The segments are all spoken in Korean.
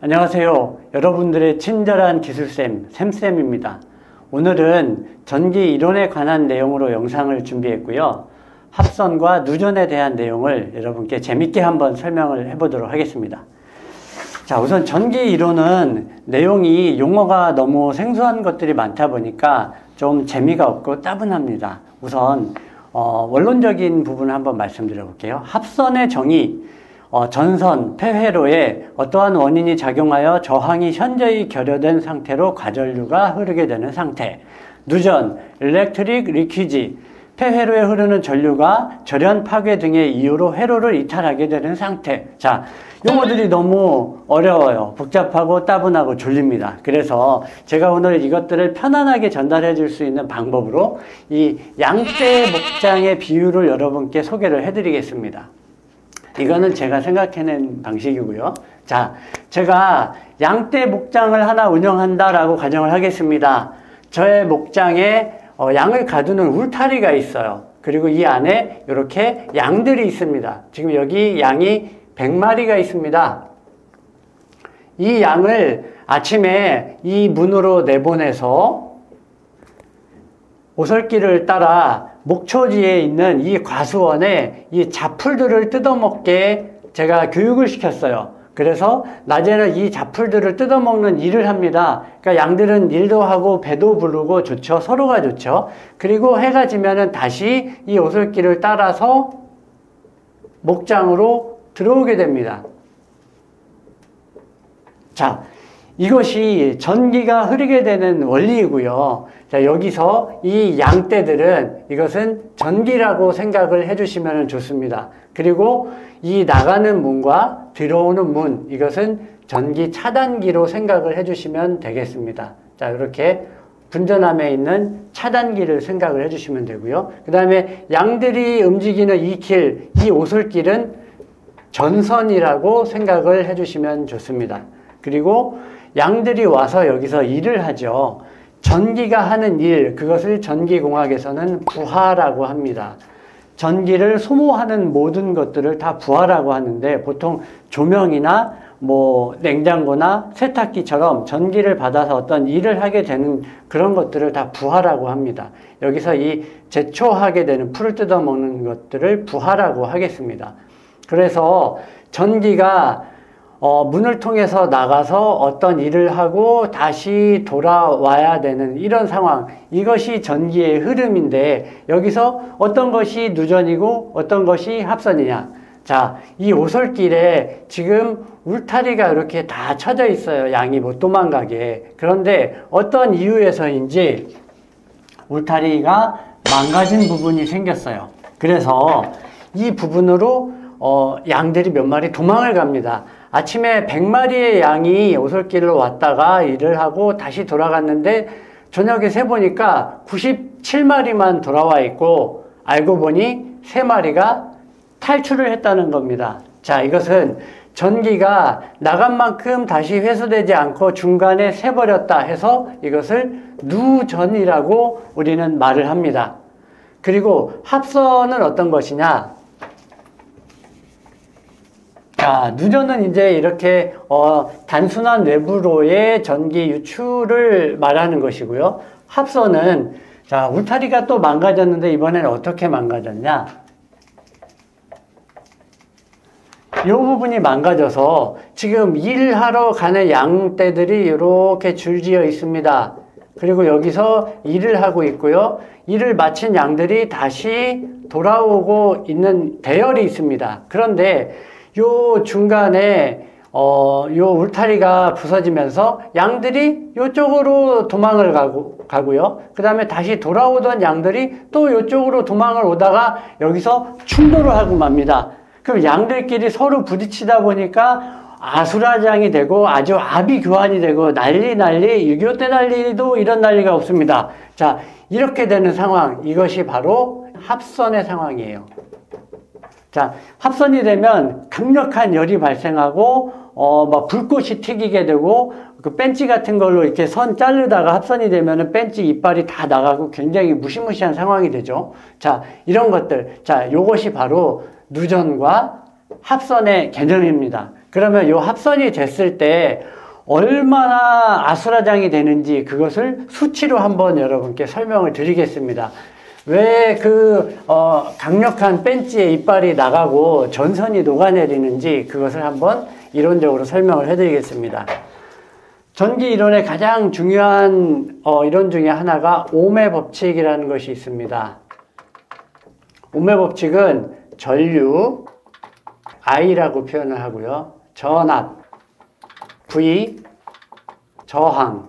안녕하세요. 여러분들의 친절한 기술쌤, 샘쌤입니다. 오늘은 전기 이론에 관한 내용으로 영상을 준비했고요. 합선과 누전에 대한 내용을 여러분께 재밌게 한번 설명을 해보도록 하겠습니다. 자, 우선 전기 이론은 내용이 용어가 너무 생소한 것들이 많다 보니까 좀 재미가 없고 따분합니다. 우선 원론적인 부분을 한번 말씀드려 볼게요. 합선의 정의, 전선, 폐회로에 어떠한 원인이 작용하여 저항이 현저히 결여된 상태로 과전류가 흐르게 되는 상태. 누전, 일렉트릭 리퀴지, 폐회로에 흐르는 전류가 절연 파괴 등의 이유로 회로를 이탈하게 되는 상태. 자, 용어들이 너무 어려워요. 복잡하고 따분하고 졸립니다. 그래서 제가 오늘 이것들을 편안하게 전달해 줄 수 있는 방법으로 이 양대 목장의 비유를 여러분께 소개를 해 드리겠습니다. 이거는 제가 생각해낸 방식이고요. 자, 제가 양대 목장을 하나 운영한다라고 가정을 하겠습니다. 저의 목장에 양을 가두는 울타리가 있어요. 그리고 이 안에 이렇게 양들이 있습니다. 지금 여기 양이 100마리가 있습니다. 이 양을 아침에 이 문으로 내보내서 오솔길을 따라 목초지에 있는 이 과수원에 이 잡풀들을 뜯어먹게 제가 교육을 시켰어요. 그래서 낮에는 이 잡풀들을 뜯어먹는 일을 합니다. 그러니까 양들은 일도 하고 배도 부르고 좋죠. 서로가 좋죠. 그리고 해가 지면은 다시 이 오솔길을 따라서 목장으로 들어오게 됩니다. 자, 이것이 전기가 흐르게 되는 원리이고요. 자, 여기서 이 양떼들은 이것은 전기라고 생각을 해주시면 좋습니다. 그리고 이 나가는 문과 들어오는 문, 이것은 전기 차단기로 생각을 해주시면 되겠습니다. 자, 이렇게 분전함에 있는 차단기를 생각을 해주시면 되고요. 그 다음에 양들이 움직이는 이 길, 이 오솔길은 전선이라고 생각을 해주시면 좋습니다. 그리고 양들이 와서 여기서 일을 하죠. 전기가 하는 일, 그것을 전기공학에서는 부하라고 합니다. 전기를 소모하는 모든 것들을 다 부하라고 하는데, 보통 조명이나 냉장고나 세탁기처럼 전기를 받아서 어떤 일을 하게 되는 그런 것들을 다 부하라고 합니다. 여기서 이 제초하게 되는 풀을 뜯어먹는 것들을 부하라고 하겠습니다. 그래서 전기가 문을 통해서 나가서 어떤 일을 하고 다시 돌아와야 되는 이런 상황, 이것이 전기의 흐름인데, 여기서 어떤 것이 누전이고 어떤 것이 합선이냐. 자, 이 오솔길에 지금 울타리가 이렇게 다 쳐져 있어요. 양이 못 도망가게. 그런데 어떤 이유에서인지 울타리가 망가진 부분이 생겼어요. 그래서 이 부분으로 양들이 몇 마리 도망을 갑니다. 아침에 100마리의 양이 오솔길을 왔다가 일을 하고 다시 돌아갔는데, 저녁에 세보니까 97마리만 돌아와 있고, 알고 보니 3마리가 탈출을 했다는 겁니다. 자, 이것은 전기가 나간 만큼 다시 회수되지 않고 중간에 새버렸다 해서 이것을 누전이라고 우리는 말을 합니다. 그리고 합선은 어떤 것이냐? 자, 누전은 이제 이렇게 단순한 외부로의 전기 유출을 말하는 것이고요. 합선은, 자, 울타리가 또 망가졌는데 이번에는 어떻게 망가졌냐? 이 부분이 망가져서 지금 일하러 가는 양떼들이 이렇게 줄지어 있습니다. 그리고 여기서 일을 하고 있고요. 일을 마친 양들이 다시 돌아오고 있는 대열이 있습니다. 그런데 요 중간에 요 울타리가 부서지면서 양들이 요쪽으로 도망을 가고요. 그 다음에 다시 돌아오던 양들이 또 요쪽으로 도망을 오다가 여기서 충돌을 하고 맙니다. 그럼 양들끼리 서로 부딪히다 보니까 아수라장이 되고 아주 아비규환이 되고 난리 6.25 때 난리도 이런 난리가 없습니다. 자, 이렇게 되는 상황, 이것이 바로 합선의 상황이에요. 자, 합선이 되면 강력한 열이 발생하고 불꽃이 튀기게 되고, 그 벤치 같은 걸로 이렇게 선 자르다가 합선이 되면은 벤치 이빨이 다 나가고 굉장히 무시무시한 상황이 되죠. 자, 이런 것들. 자, 요것이 바로 누전과 합선의 개념입니다. 그러면 요 합선이 됐을 때 얼마나 아수라장이 되는지 그것을 수치로 한번 여러분께 설명을 드리겠습니다. 왜 강력한 벤치에 이빨이 나가고 전선이 녹아내리는지 그것을 한번 이론적으로 설명을 해드리겠습니다. 전기 이론의 가장 중요한 이론 중에 하나가 오음의 법칙이라는 것이 있습니다. 오음의 법칙은 전류 I라고 표현을 하고요. 전압 V, 저항,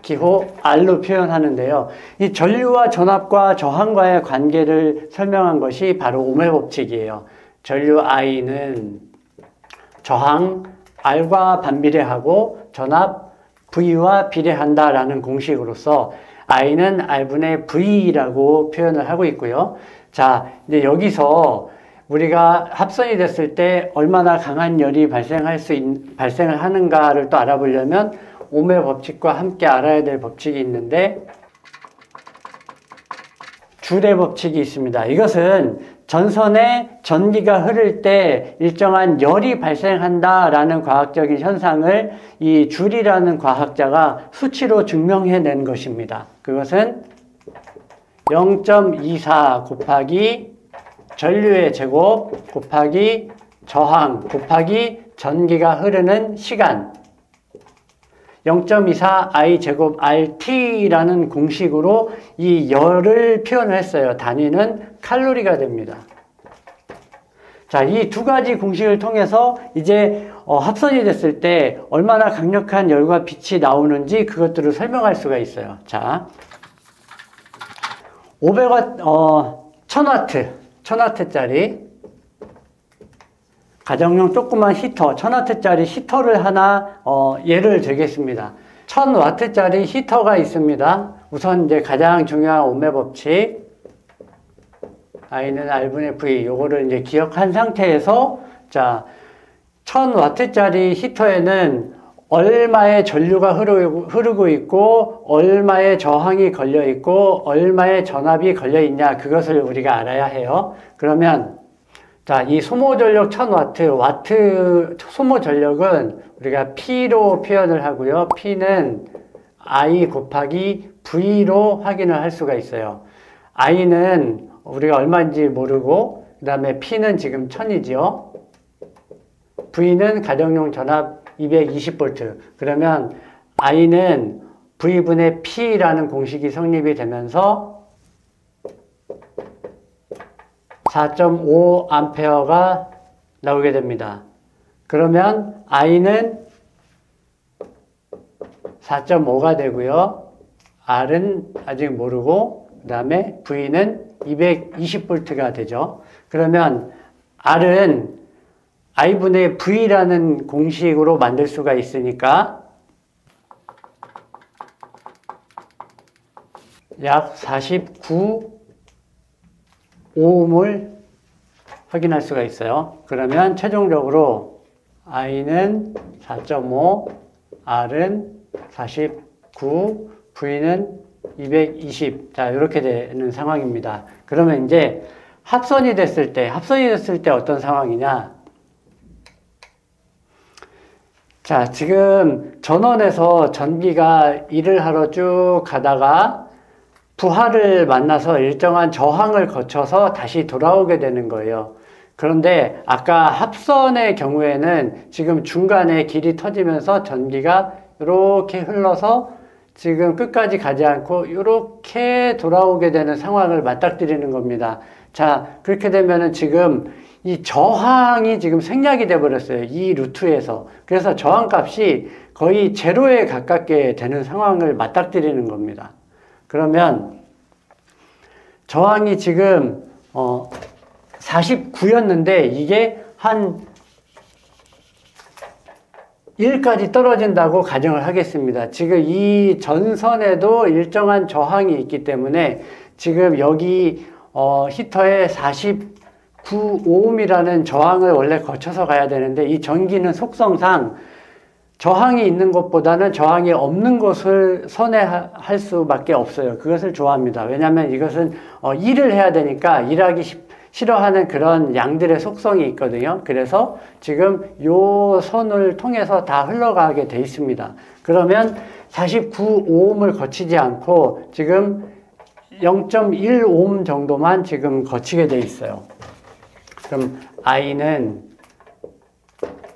기호 R로 표현하는데요. 이 전류와 전압과 저항과의 관계를 설명한 것이 바로 오음의 법칙이에요. 전류 I는 저항 R과 반비례하고 전압 V와 비례한다라는 공식으로서 I는 R분의 V라고 표현을 하고 있고요. 자, 이제 여기서 우리가 합선이 됐을 때 얼마나 강한 열이 발생을 하는가를 또 알아보려면 오음의 법칙과 함께 알아야 될 법칙이 있는데 줄의 법칙이 있습니다. 이것은 전선에 전기가 흐를 때 일정한 열이 발생한다라는 과학적인 현상을 이 줄이라는 과학자가 수치로 증명해낸 것입니다. 그것은 0.24 곱하기 전류의 제곱 곱하기 저항 곱하기 전기가 흐르는 시간 0.24 I 제곱 RT라는 공식으로 이 열을 표현을 했어요. 단위는 칼로리가 됩니다. 자, 이 두 가지 공식을 통해서 이제 합선이 됐을 때 얼마나 강력한 열과 빛이 나오는지 그것들을 설명할 수가 있어요. 자, 500W, 1000W짜리 가정용 조그만 히터, 1000W짜리 히터를 하나 예를 들겠습니다. 1000W짜리 히터가 있습니다. 우선 이제 가장 중요한 오음의 법칙 I는 R분의 V 요거를 이제 기억한 상태에서 자 1000W짜리 히터에는 얼마의 전류가 흐르고 있고 얼마의 저항이 걸려 있고 얼마의 전압이 걸려 있냐 그것을 우리가 알아야 해요. 그러면 자, 이 소모 전력 1000W, 와트 소모 전력은 우리가 P로 표현을 하고요. P는 I 곱하기 V로 확인을 할 수가 있어요. I는 우리가 얼마인지 모르고 그 다음에 P는 지금 1000이죠. V는 가정용 전압 220V. 그러면 I는 V분의 P라는 공식이 성립이 되면서 4.5A가 나오게 됩니다. 그러면 I는 4.5가 되고요. R은 아직 모르고 그 다음에 V는 220V가 되죠. 그러면 R은 I분의 V라는 공식으로 만들 수가 있으니까 약 49 오음을 확인할 수가 있어요. 그러면 최종적으로 I는 4.5, R은 49, V는 220. 자, 이렇게 되는 상황입니다. 그러면 이제 합선이 됐을 때 어떤 상황이냐? 자, 지금 전원에서 전기가 일을 하러 쭉 가다가 부하를 만나서 일정한 저항을 거쳐서 다시 돌아오게 되는 거예요. 그런데 아까 합선의 경우에는 지금 중간에 길이 터지면서 전기가 이렇게 흘러서 지금 끝까지 가지 않고 이렇게 돌아오게 되는 상황을 맞닥뜨리는 겁니다. 자, 그렇게 되면은 지금 이 저항이 지금 생략이 돼 버렸어요. 이 루트에서. 그래서 저항값이 거의 제로에 가깝게 되는 상황을 맞닥뜨리는 겁니다. 그러면 저항이 지금 49였는데 이게 한 1까지 떨어진다고 가정을 하겠습니다. 지금 이 전선에도 일정한 저항이 있기 때문에 지금 여기 히터에 49오음이라는 저항을 원래 거쳐서 가야 되는데 이 전기는 속성상 저항이 있는 것보다는 저항이 없는 것을 선회할 수밖에 없어요. 그것을 좋아합니다. 왜냐하면 이것은 일을 해야 되니까 일하기 싫어하는 그런 양들의 속성이 있거든요. 그래서 지금 요 선을 통해서 다 흘러가게 돼 있습니다. 그러면 49오음을 거치지 않고 지금 0.1오hm 정도만 지금 거치게 돼 있어요. 그럼 I는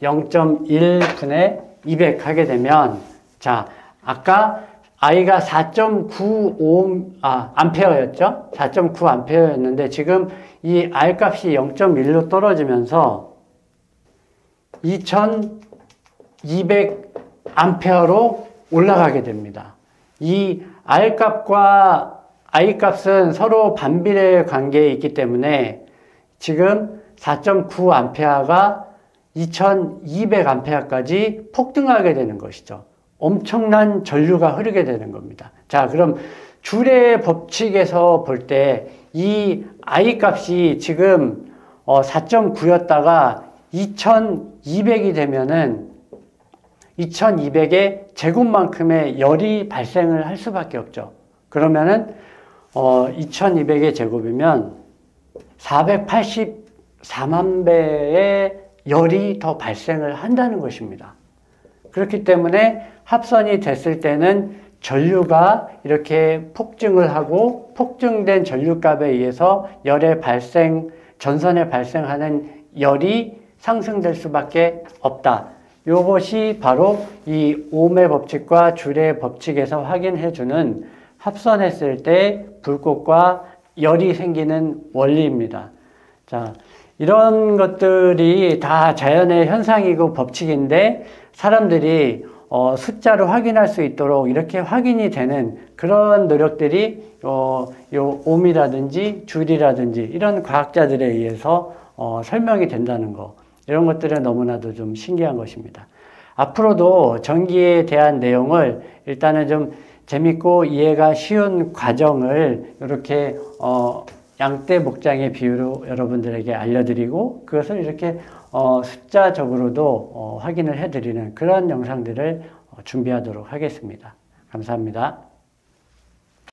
0.1분의 200 하게 되면, 자, 아까 I가 4.95 암페어였죠? 4.9 암페어였는데 지금 이 R 값이 0.1로 떨어지면서 2200 암페어로 올라가게 됩니다. 이 R 값과 I 값은 서로 반비례 관계에 있기 때문에 지금 4.9 암페어가 2200 암페어까지 폭등하게 되는 것이죠. 엄청난 전류가 흐르게 되는 겁니다. 자, 그럼 줄의 법칙에서 볼 때 이 I 값이 지금 4.9였다가 2200이 되면은 2200의 제곱만큼의 열이 발생을 할 수밖에 없죠. 그러면은 2200의 제곱이면 484만 배의 열이 더 발생을 한다는 것입니다. 그렇기 때문에 합선이 됐을 때는 전류가 이렇게 폭증을 하고 폭증된 전류값에 의해서 전선에 발생하는 열이 상승될 수밖에 없다. 이것이 바로 이 ohm의 법칙과 줄의 법칙에서 확인해주는 합선했을 때 불꽃과 열이 생기는 원리입니다. 자, 이런 것들이 다 자연의 현상이고 법칙인데 사람들이 숫자로 확인할 수 있도록 이렇게 확인이 되는 그런 노력들이 요 ohm이라든지 줄이라든지 이런 과학자들에 의해서 설명이 된다는 거, 이런 것들은 너무나도 좀 신기한 것입니다. 앞으로도 전기에 대한 내용을 일단은 좀 재밌고 이해가 쉬운 과정을 이렇게 양떼 목장의 비유로 여러분들에게 알려드리고 그것을 이렇게 숫자적으로도 확인을 해드리는 그런 영상들을 준비하도록 하겠습니다. 감사합니다.